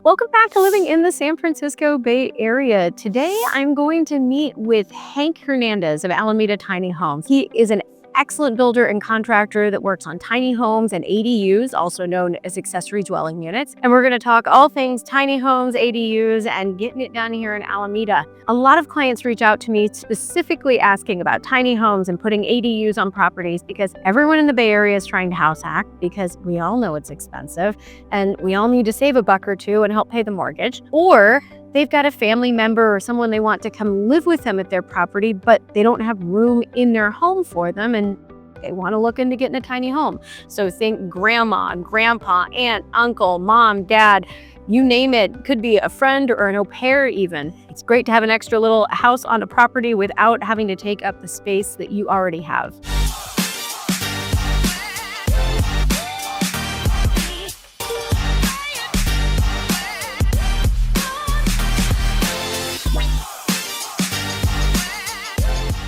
Welcome back to Living in the San Francisco Bay Area. Today, I'm going to meet with Hank Hernandez of Alameda Tiny Homes. He is an excellent builder and contractor that works on tiny homes and ADUs, also known as accessory dwelling units. And we're going to talk all things tiny homes, ADUs, and getting it done here in Alameda. A lot of clients reach out to me specifically asking about tiny homes and putting ADUs on properties because everyone in the Bay Area is trying to house hack because we all know it's expensive and we all need to save a buck or two and help pay the mortgage. Or they've got a family member or someone they want to come live with them at their property, but they don't have room in their home for them and they want to look into getting a tiny home. So think grandma, grandpa, aunt, uncle, mom, dad, you name it. Could be a friend or an au pair even. It's great to have an extra little house on a property without having to take up the space that you already have.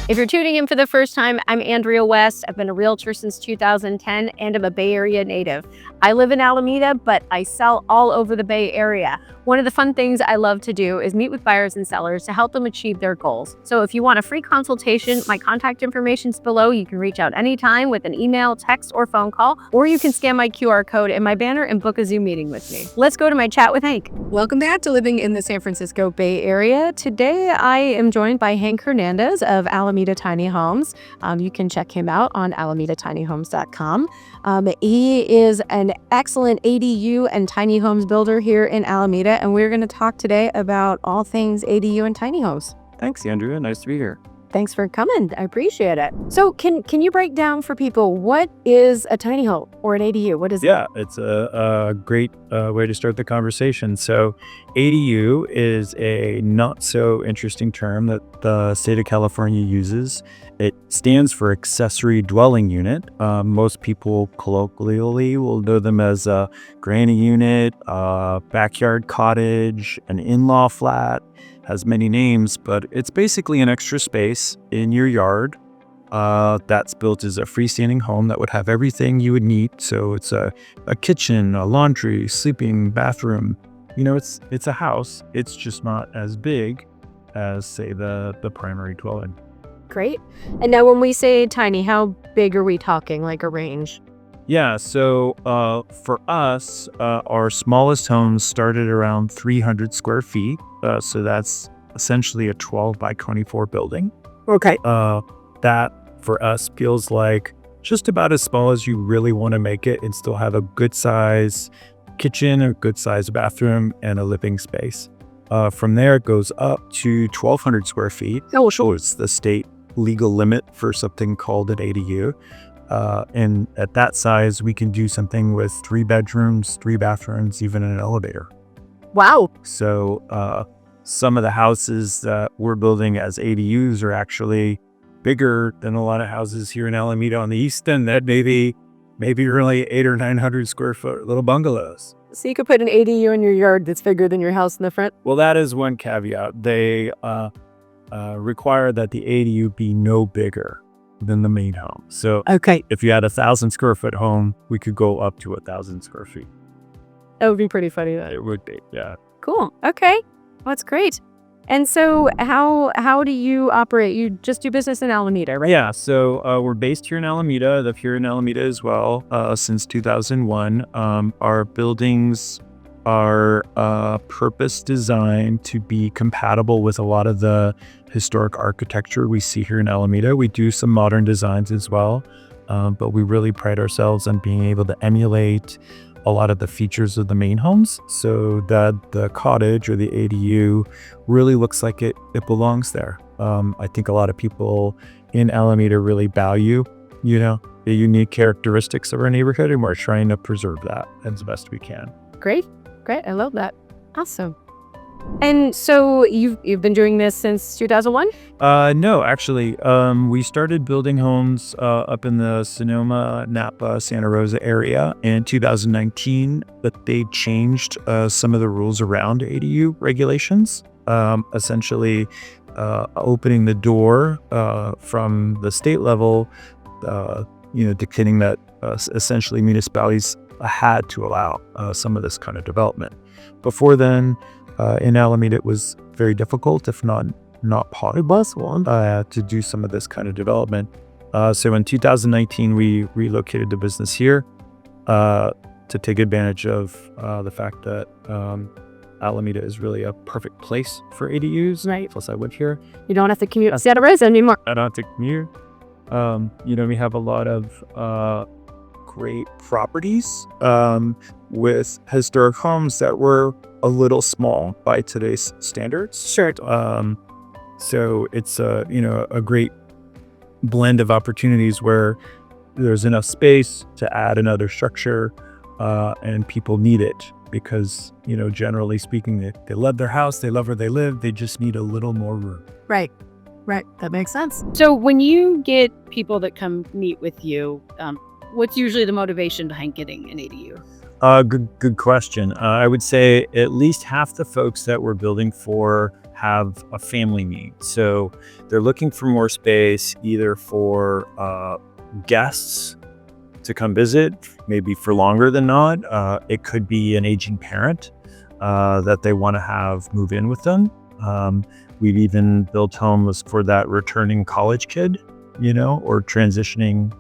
If you're tuning in for the first time, I'm Andrea West. I've been a realtor since 2010 and I'm a Bay Area native. I live in Alameda, but I sell all over the Bay Area. One of the fun things I love to do is meet with buyers and sellers to help them achieve their goals. So if you want a free consultation, my contact information is below. You can reach out anytime with an email, text, or phone call, or you can scan my QR code in my banner and book a Zoom meeting with me. Let's go to my chat with Hank. Welcome back to Living in the San Francisco Bay Area. Today, I am joined by Hank Hernandez of Alameda Tiny Homes. You can check him out on alamedatinyhomes.com. He is an excellent ADU and tiny homes builder here in Alameda, and we're going to talk today about all things ADU and tiny homes. Thanks, Andrea. Nice to be here. Thanks for coming. I appreciate it. So can you break down for people, what is a tiny home or an ADU? What is it? Yeah, it's a great way to start the conversation. So ADU is a not so interesting term that the state of California uses. It stands for Accessory Dwelling Unit. Most people colloquially will know them as a granny unit, a backyard cottage, an in-law flat. Has many names, but it's basically an extra space in your yard that's built as a freestanding home that would have everything you would need. So it's a kitchen, a laundry, sleeping, bathroom. You know, it's a house. It's just not as big as, say, the primary dwelling. Great. And now when we say tiny, how big are we talking, like a range? Yeah, so for us, our smallest homes started around 300 square feet. So that's essentially a 12 by 24 building. Okay. That for us feels like just about as small as you really want to make it and still have a good size kitchen, a good size bathroom, and a living space. From there, it goes up to 1,200 square feet. Oh, sure. It's the state legal limit for something called an ADU. And at that size, we can do something with 3 bedrooms, 3 bathrooms, even an elevator. Wow. So some of the houses that we're building as ADUs are actually bigger than a lot of houses here in Alameda on the east end that maybe really 800 or 900 square foot little bungalows. So you could put an ADU in your yard that's bigger than your house in the front? Well, that is one caveat. They require that the ADU be no bigger than the main home. So okay, if you had 1,000 square foot home, we could go up to 1,000 square feet. That would be pretty funny then. It would be, yeah. Cool. Okay. Well, that's great. And so how do you operate? You just do business in Alameda, right? Yeah. So we're based here in Alameda. I live here in Alameda as well since 2001. Our buildings are purpose designed to be compatible with a lot of the historic architecture we see here in Alameda. We do some modern designs as well, but we really pride ourselves on being able to emulate a lot of the features of the main homes so that the cottage or the ADU really looks like it belongs there. I think a lot of people in Alameda really value, the unique characteristics of our neighborhood, and we're trying to preserve that as best we can. Great. I love that. Awesome. And so you've been doing this since 2001? No, actually, we started building homes up in the Sonoma, Napa, Santa Rosa area in 2019, but they changed some of the rules around ADU regulations, essentially opening the door from the state level, dictating that essentially municipalities had to allow some of this kind of development. before then, in Alameda, it was very difficult, if not possible, to do some of this kind of development. So in 2019, we relocated the business here to take advantage of the fact that Alameda is really a perfect place for ADUs. Right. Plus, I live here. You don't have to commute to Santa Rosa anymore. I don't have to commute. We have a lot of great properties with historic homes that were a little small by today's standards. Sure. So it's a great blend of opportunities where there's enough space to add another structure, and people need it because, generally speaking, they love their house, they love where they live, they just need a little more room. Right. That makes sense. So when you get people that come meet with you, what's usually the motivation behind getting an ADU? Good question. I would say at least half the folks that we're building for have a family need. So they're looking for more space, either for guests to come visit, maybe for longer than not. It could be an aging parent that they want to have move in with them. We've even built homes for that returning college kid, or transitioning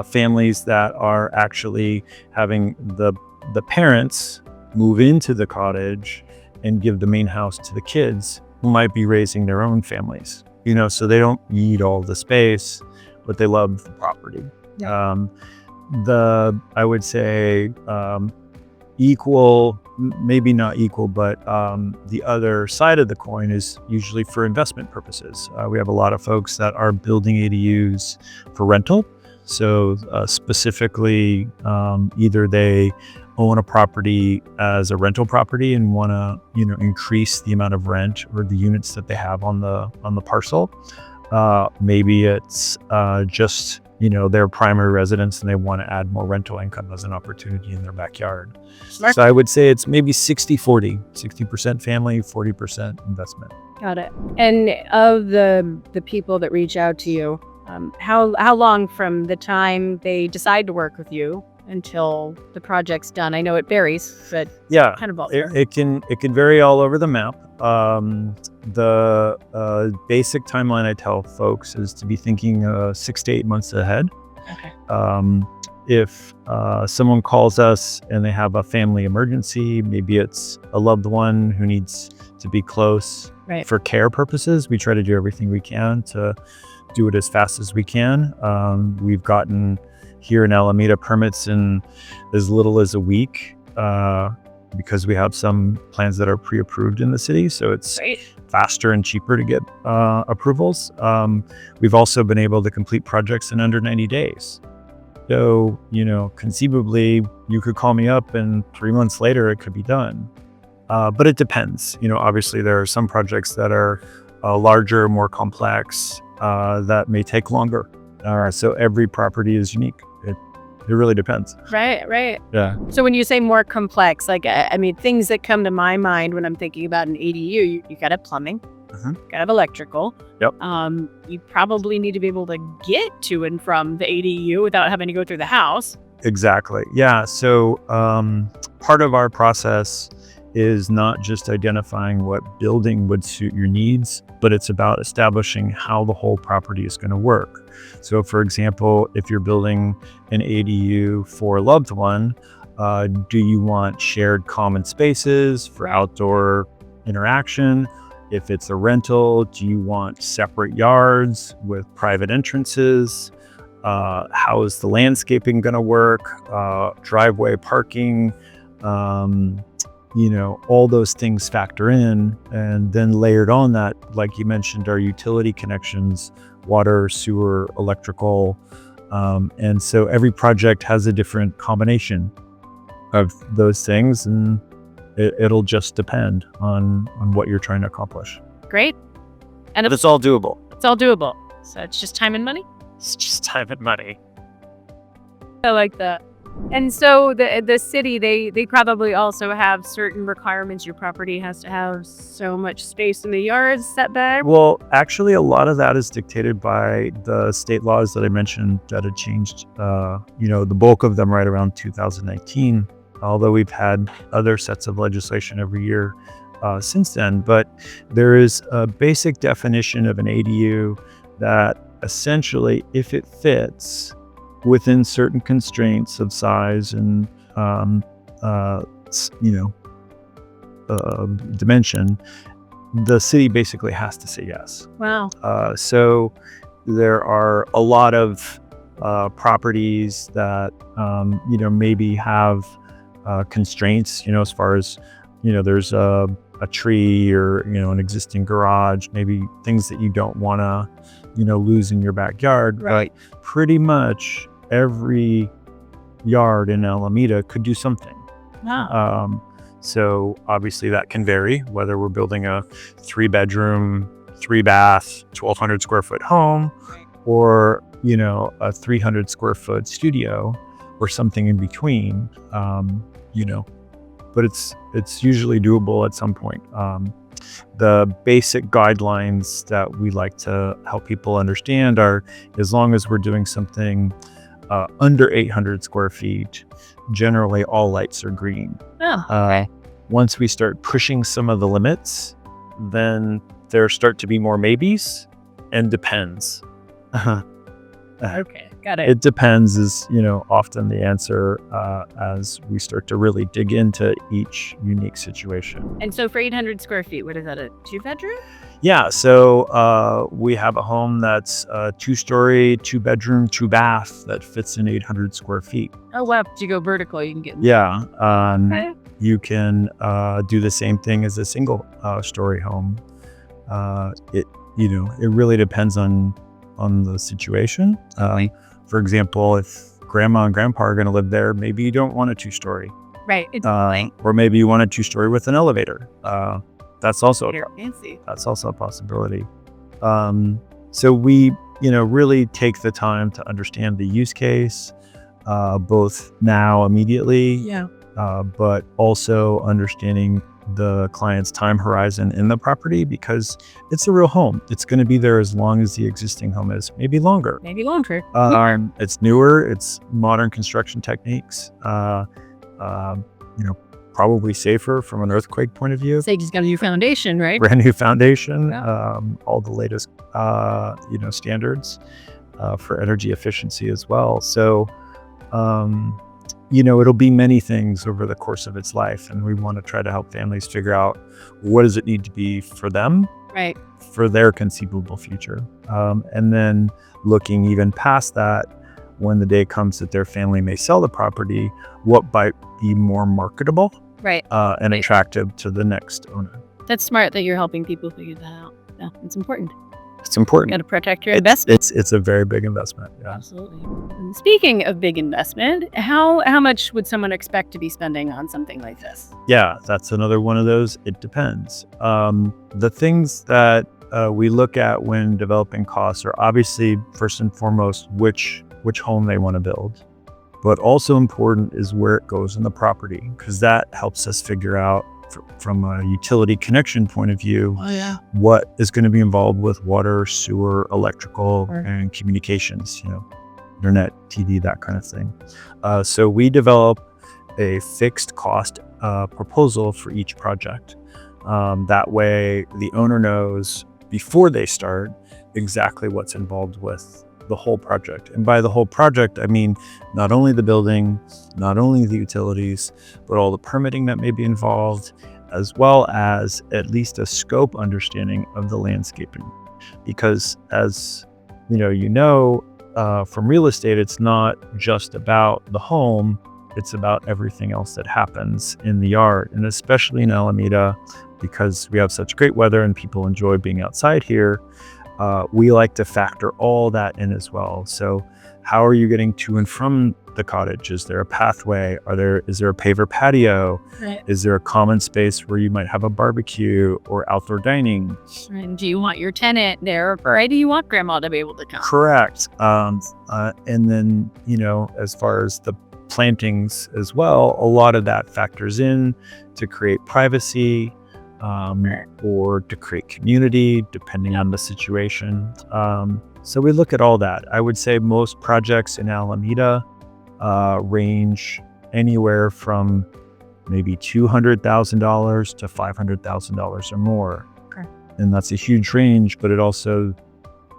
families that are actually having the parents move into the cottage and give the main house to the kids who might be raising their own families, so they don't need all the space, but they love the property. Yeah. I would say equal, maybe not equal, but the other side of the coin is usually for investment purposes. We have a lot of folks that are building ADUs for rental. So specifically, either they own a property as a rental property and want to, increase the amount of rent or the units that they have on the parcel. Maybe it's just, their primary residence and they want to add more rental income as an opportunity in their backyard. Smart. So I would say it's maybe 60-40, 60% family, 40% investment. Got it. And of the people that reach out to you, how long from the time they decide to work with you until the project's done? I know it varies, but yeah, kind of it can vary all over the map. The basic timeline I tell folks is to be thinking 6 to 8 months ahead. Okay. If someone calls us and they have a family emergency, maybe it's a loved one who needs to be close for care purposes, we try to do everything we can to do it as fast as we can. We've gotten here in Alameda permits in as little as a week because we have some plans that are pre-approved in the city. So it's faster and cheaper to get approvals. We've also been able to complete projects in under 90 days. So, conceivably, you could call me up and 3 months later it could be done. But it depends. Obviously there are some projects that are larger, more complex, that may take longer. So every property is unique. It really depends. Right. Yeah. So when you say more complex, things that come to my mind when I'm thinking about an ADU, you got to have plumbing, you got to have electrical. Yep. You probably need to be able to get to and from the ADU without having to go through the house. Exactly. Yeah. So part of our process is not just identifying what building would suit your needs, but it's about establishing how the whole property is going to work. So for example, if you're building an ADU for a loved one, do you want shared common spaces for outdoor interaction? If it's a rental, do you want separate yards with private entrances? How is the landscaping going to work? Driveway parking? All those things factor in, and then layered on that, like you mentioned, our utility connections, water, sewer, electrical. And so every project has a different combination of those things, and it'll just depend on what you're trying to accomplish. Great. But it's all doable. It's all doable. So it's just time and money? It's just time and money. I like that. And so the city, they probably also have certain requirements. Your property has to have so much space in the yard setback. Well, actually, a lot of that is dictated by the state laws that I mentioned that had changed, the bulk of them right around 2019. although we've had other sets of legislation every year since then. But there is a basic definition of an ADU that essentially, if it fits within certain constraints of size and dimension, the city basically has to say yes. Wow. So there are a lot of properties that maybe have constraints, as far as there's a tree or an existing garage, maybe things that you don't want to lose in your backyard. Right. But pretty much every yard in Alameda could do something. Wow. So obviously that can vary, whether we're building a 3-bedroom, 3-bath, 1,200 square foot home, or a 300 square foot studio, or something in between. But it's usually doable at some point. The basic guidelines that we like to help people understand are, as long as we're doing something under 800 square feet, generally all lights are green. Oh, okay. Once we start pushing some of the limits, then there start to be more maybes and depends. Okay, got it. It depends is, often the answer as we start to really dig into each unique situation. And so for 800 square feet, what is that, a 2-bedroom? Yeah, so we have a home that's a 2-story, 2-bedroom, 2-bath that fits in 800 square feet. Oh, wow. If you go vertical, you can get... Yeah. Okay. You can do the same thing as a single story home. It really depends on the situation. For example, if grandma and grandpa are going to live there, maybe you don't want a 2-story. Right. It's or maybe you want a 2-story with an elevator. That's also fancy. That's also a possibility. So we, really take the time to understand the use case, both now immediately, Yeah. but also understanding the client's time horizon in the property, because it's a real home. It's going to be there as long as the existing home is, maybe longer. Maybe longer. It's newer. It's modern construction techniques. Probably safer from an earthquake point of view. So you just got a new foundation, right? Brand new foundation. Yeah. All the latest, standards for energy efficiency as well. So, it'll be many things over the course of its life, and we want to try to help families figure out what does it need to be for them, Right. for their conceivable future. And then looking even past that, when the day comes that their family may sell the property, what might be more marketable, Right. and attractive to the next owner. That's smart that you're helping people figure that out. Yeah, it's important. It's important. You got to protect your investment. It's a very big investment. Yeah. Absolutely. And speaking of big investment, how much would someone expect to be spending on something like this? Yeah, that's another one of those. It depends. The things that we look at when developing costs are obviously, first and foremost, which home they want to build. But also important is where it goes in the property, because that helps us figure out, from a utility connection point of view, what is going to be involved with water, sewer, electrical, and communications, internet, TV, that kind of thing. So we develop a fixed cost proposal for each project. That way the owner knows before they start exactly what's involved with the whole project. And by the whole project, I mean not only the building, not only the utilities, but all the permitting that may be involved, as well as at least a scope understanding of the landscaping. Because as from real estate, it's not just about the home, it's about everything else that happens in the yard. And especially in Alameda, because we have such great weather and people enjoy being outside here, we like to factor all that in as well. So how are you getting to and from the cottage? Is there a pathway? Is there a paver patio? Right. Is there a common space where you might have a barbecue or outdoor dining? And do you want your tenant there, or do you want grandma to be able to come? Correct. And then, as far as the plantings as well, a lot of that factors in to create privacy, or to create community, depending on the situation. So we look at all that. I would say most projects in Alameda range anywhere from maybe $200,000 to $500,000 or more. Okay. And that's a huge range, but it also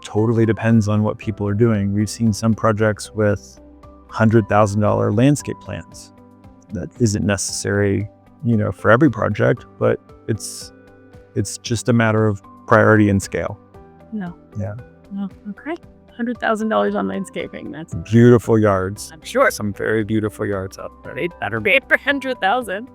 totally depends on what people are doing. We've seen some projects with $100,000 landscape plans. That isn't necessary, for every project, but it's just a matter of priority and scale. No. Yeah. Oh, okay. $100,000 on landscaping. That's Beautiful yards. I'm sure. Some very beautiful yards out there. They better be for 100,000.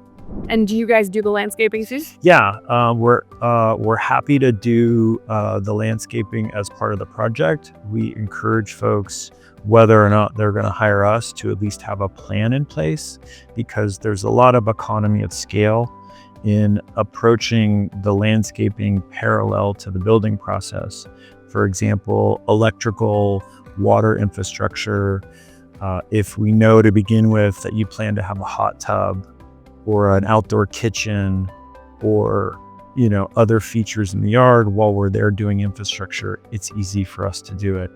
And do you guys do the landscaping too? Yeah, we're happy to do the landscaping as part of the project. We encourage folks, whether or not they're going to hire us, to at least have a plan in place, because there's a lot of economy of scale in approaching the landscaping parallel to the building process. For example, electrical, water infrastructure. If we know to begin with that you plan to have a hot tub or an outdoor kitchen or, other features in the yard while we're there doing infrastructure, it's easy for us to do it.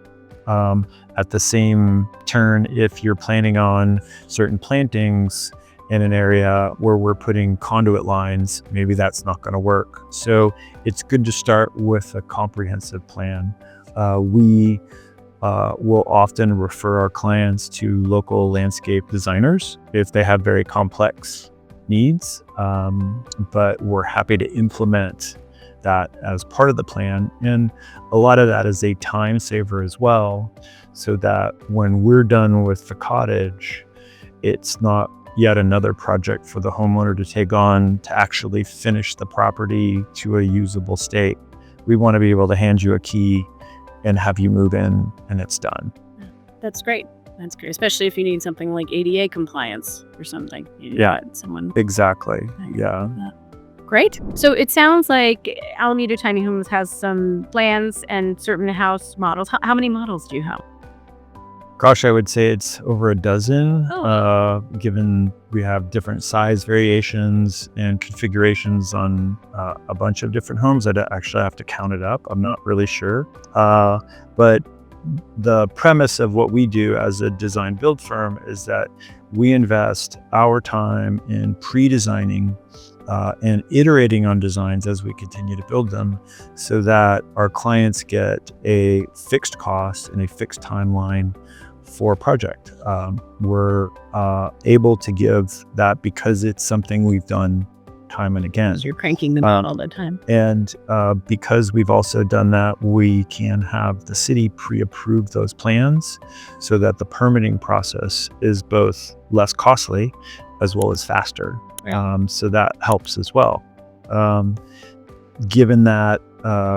At the same turn, if you're planning on certain plantings in an area where we're putting conduit lines, maybe that's not going to work. So it's good to start with a comprehensive plan. We will often refer our clients to local landscape designers if they have very complex needs, but we're happy to implement that as part of the plan. And a lot of that is a time saver as well, so that when we're done with the cottage, it's not yet another project for the homeowner to take on to actually finish the property to a usable state. We want to be able to hand you a key and have you move in and it's done. That's great. That's great, especially if you need something like ADA compliance or something. Someone. Exactly. Yeah. Great. So it sounds like Alameda Tiny Homes has some plans and certain house models. How many models do you have? Gosh, I would say it's over a dozen, given we have different size variations and configurations on a bunch of different homes. I'd actually have to count it up. I'm not really sure. But the premise of what we do as a design build firm is that we invest our time in pre-designing and iterating on designs as we continue to build them, so that our clients get a fixed cost and a fixed timeline for a project. We're able to give that because it's something we've done time and again. You're cranking them out all the time. And because we've also done that, we can have the city pre-approve those plans so that the permitting process is both less costly as well as faster. So that helps as well. Given that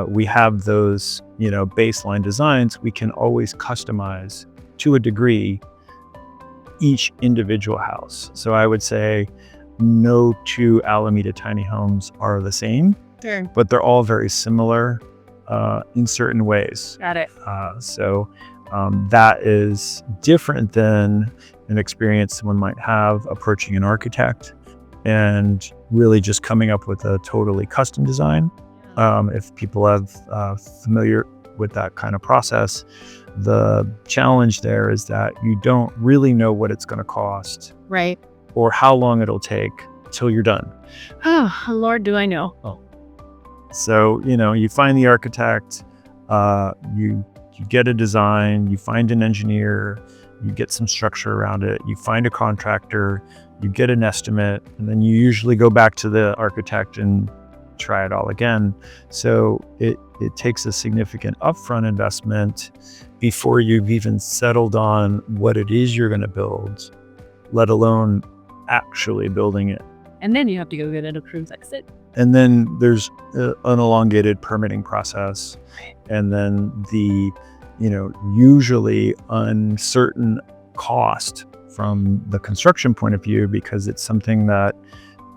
we have those, baseline designs, we can always customize to a degree each individual house. So I would say no two Alameda Tiny Homes are the same, but they're all very similar in certain ways. Got it. So that is different than an experience someone might have approaching an architect and really just coming up with a totally custom design. If people have familiar with that kind of process, the challenge there is that you don't really know what it's going to cost, right, or how long it'll take till you're done. Oh, Lord, do I know. So, you find the architect, you get a design, you find an engineer, you get some structure around it, you find a contractor, you get an estimate, and then you usually go back to the architect and try it all again. So it takes a significant upfront investment before you've even settled on what it is you're going to build, let alone actually building it. And then you have to go get it approved. That's it. And then there's an elongated permitting process. And then the, usually uncertain cost from the construction point of view, because it's something that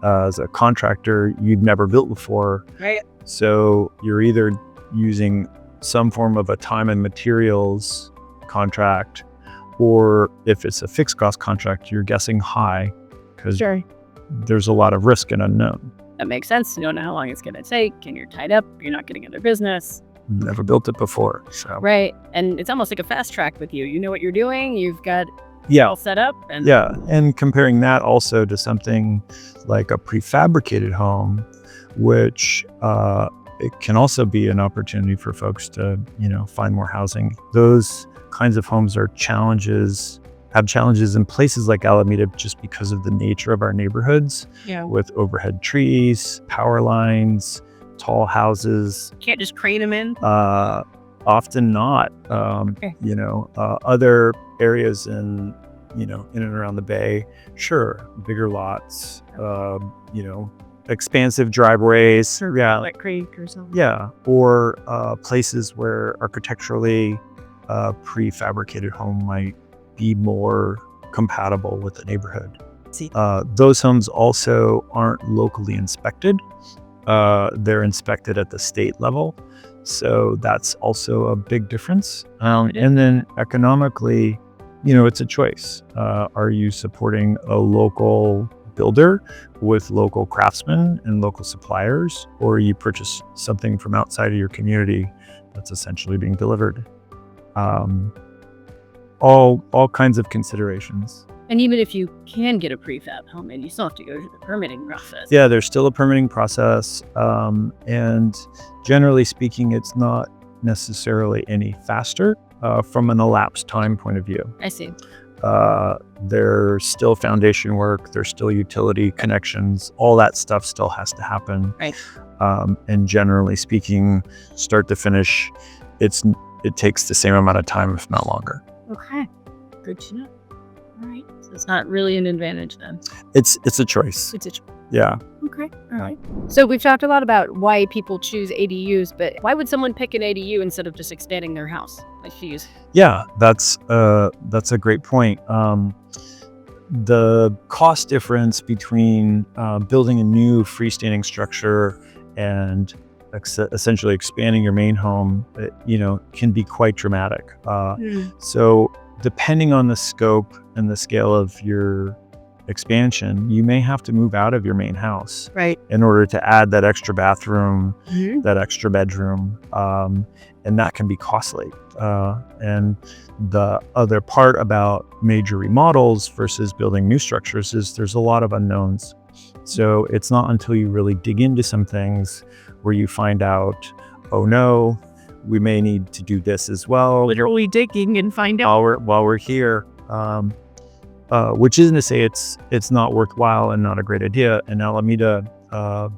as a contractor, you've never built before. Right. So you're either using some form of a time and materials contract, or if it's a fixed cost contract, you're guessing high because there's a lot of risk and unknown. That makes sense. You don't know how long it's going to take, and you're tied up. You're not getting other business. Never built it before. So. Right. And it's almost like a fast track with you. You know what you're doing. You've got Yeah. all set up. And Yeah. And comparing that also to something like a prefabricated home, which it can also be an opportunity for folks to, find more housing. Those kinds of homes have challenges in places like Alameda just because of the nature of our neighborhoods with overhead trees, power lines, tall houses. can't just crane them in. Often not. Okay. Other areas in and around the Bay, sure, bigger lots, expansive driveways. Yeah. Like creek or something. Yeah. Or places where architecturally a prefabricated home might be more compatible with the neighborhood. See. Those homes also aren't locally inspected. They're inspected at the state level. So that's also a big difference. And then economically, it's a choice. Are you supporting a local builder with local craftsmen and local suppliers, or you purchase something from outside of your community that's essentially being delivered? All kinds of considerations. And even if you can get a prefab home, and you still have to go through the permitting process. Yeah, there's still a permitting process. And generally speaking, it's not necessarily any faster from an elapsed time point of view. I see. There's still foundation work, there's still utility connections, all that stuff still has to happen. Right. And generally speaking, start to finish, it takes the same amount of time, if not longer. Okay. Good to know. All right. So it's not really an advantage then. It's a choice. It's a choice. Yeah. Okay. All right. So we've talked a lot about why people choose ADUs, but why would someone pick an ADU instead of just expanding their house like you use? Yeah, that's a great point. The cost difference between building a new freestanding structure and essentially expanding your main home, can be quite dramatic. So depending on the scope and the scale of your expansion, you may have to move out of your main house, right, in order to add that extra bathroom, that extra bedroom, and that can be costly. And the other part about major remodels versus building new structures is there's a lot of unknowns. So it's not until you really dig into some things where you find out, oh no, we may need to do this as well. Literally digging and find out while we're here. Which isn't to say it's not worthwhile and not a great idea. In Alameda,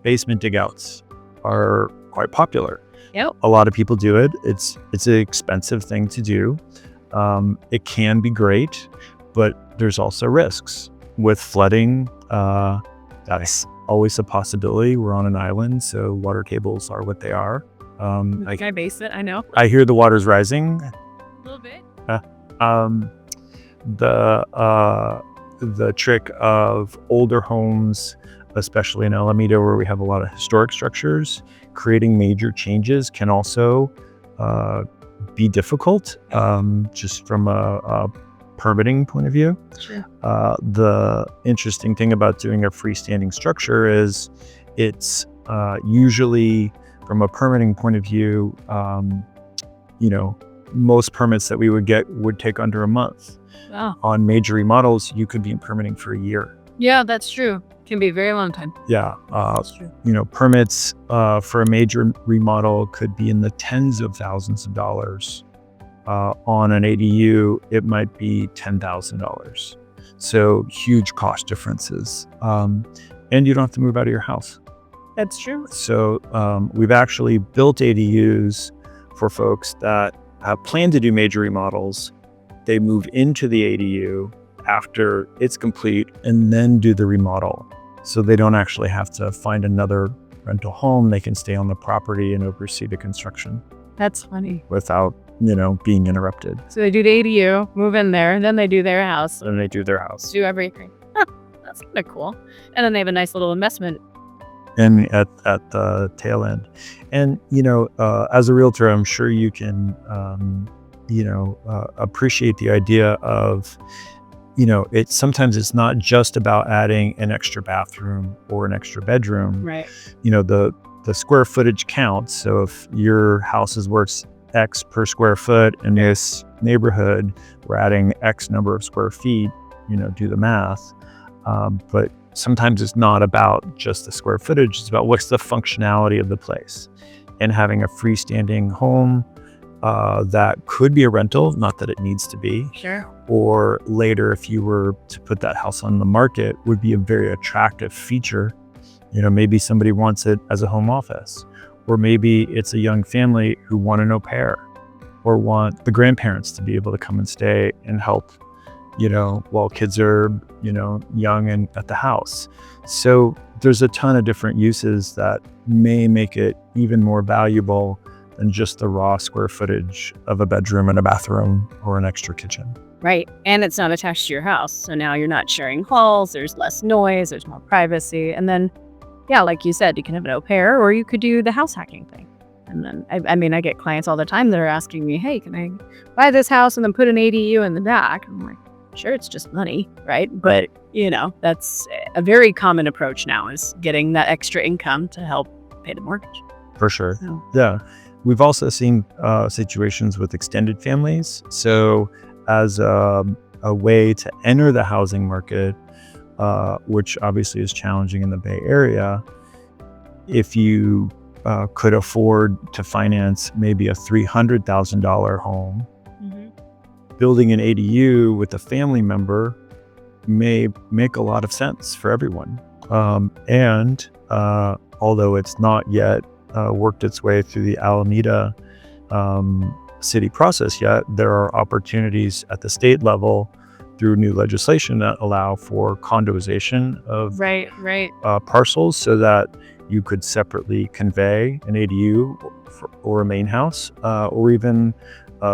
basement digouts are quite popular. Yep. A lot of people do it. It's an expensive thing to do. It can be great, but there's also risks with flooding. That's always a possibility. We're on an island, so water tables are what they are. my basement, I know. I hear the water's rising. A little bit. The trick of older homes, especially in Alameda where we have a lot of historic structures, creating major changes can also be difficult, just from a permitting point of view. Sure. The interesting thing about doing a freestanding structure is it's usually, from a permitting point of view, most permits that we would get would take under a month. Wow. On major remodels, you could be in permitting for a year. Yeah, that's true. Can be a very long time. Yeah. That's true. Permits for a major remodel could be in the tens of thousands of dollars. On an ADU, it might be $10,000. So huge cost differences. And you don't have to move out of your house. That's true. So we've actually built ADUs for folks that have planned to do major remodels. They move into the ADU after it's complete and then do the remodel. So they don't actually have to find another rental home. They can stay on the property and oversee the construction That's funny. without, being interrupted. So they do the ADU, move in there, then they do their house, And they do their house. do everything. That's kind of cool. And then they have a nice little investment. And at the tail end. And, as a realtor, I'm sure you can, appreciate the idea of, sometimes it's not just about adding an extra bathroom or an extra bedroom. Right. The square footage counts. So if your house is worth X per square foot and this neighborhood, we're adding X number of square feet, do the math. But sometimes it's not about just the square footage, it's about what's the functionality of the place. And having a freestanding home that could be a rental, not that it needs to be. Sure. Or later, if you were to put that house on the market, would be a very attractive feature. Maybe somebody wants it as a home office, or maybe it's a young family who want an au pair or want the grandparents to be able to come and stay and help, while kids are, young and at the house. So there's a ton of different uses that may make it even more valuable than just the raw square footage of a bedroom and a bathroom or an extra kitchen. Right. And it's not attached to your house. So now you're not sharing halls. There's less noise. There's more privacy. And then, yeah, like you said, you can have an au pair, or you could do the house hacking thing. And then, I get clients all the time that are asking me, hey, can I buy this house and then put an ADU in the back? I'm like, sure, it's just money, right? But, that's a very common approach now, is getting that extra income to help pay the mortgage. For sure. So. Yeah. We've also seen situations with extended families. So as a way to enter the housing market, which obviously is challenging in the Bay Area, if you could afford to finance maybe a $300,000 home, building an ADU with a family member may make a lot of sense for everyone. And although it's not yet worked its way through the Alameda city process yet, there are opportunities at the state level through new legislation that allow for condoization of parcels, so that you could separately convey an ADU or a main house, or even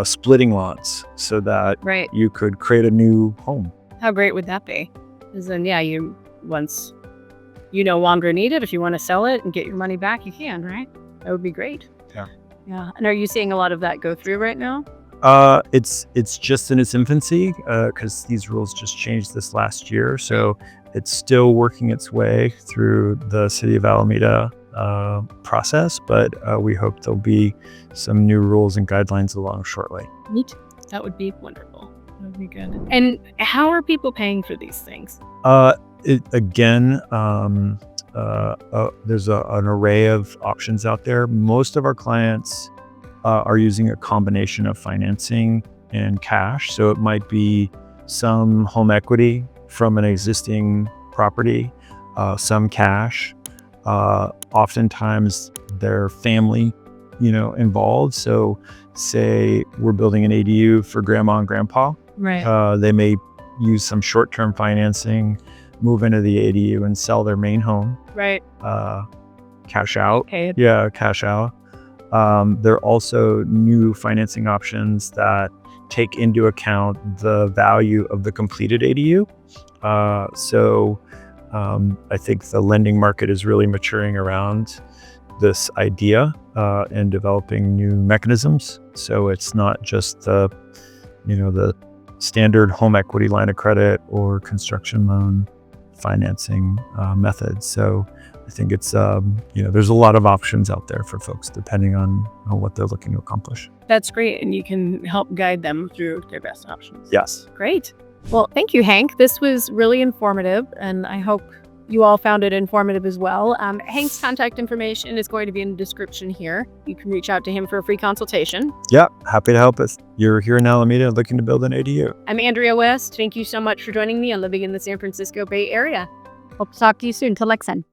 splitting lots, so that you could create a new home. How great would that be? Because then, once you no longer need it, if you want to sell it and get your money back, you can, right? That would be great. Yeah. Yeah. And are you seeing a lot of that go through right now? It's just in its infancy, because these rules just changed this last year. So it's still working its way through the city of Alameda process, but we hope there'll be some new rules and guidelines along shortly. Neat. That would be wonderful. That would be good. And how are people paying for these things? There's an array of options out there. Most of our clients are using a combination of financing and cash. So it might be some home equity from an existing property, some cash, oftentimes their family, involved. So say we're building an ADU for grandma and grandpa. Right. They may use some short-term financing, move into the ADU and sell their main home. Right. Cash out. Okay. Yeah, cash out. There are also new financing options that take into account the value of the completed ADU. So I think the lending market is really maturing around this idea and developing new mechanisms. So it's not just the standard home equity line of credit or construction loan financing methods. So I think it's, there's a lot of options out there for folks depending on what they're looking to accomplish. That's great. And you can help guide them through their best options. Yes. Great. Well, thank you, Hank. This was really informative, and I hope you all found it informative as well. Hank's contact information is going to be in the description here. You can reach out to him for a free consultation. Yeah, happy to help us. You're here in Alameda looking to build an ADU. I'm Andrea West. Thank you so much for joining me on Living in the San Francisco Bay Area. Hope to talk to you soon. Till next time.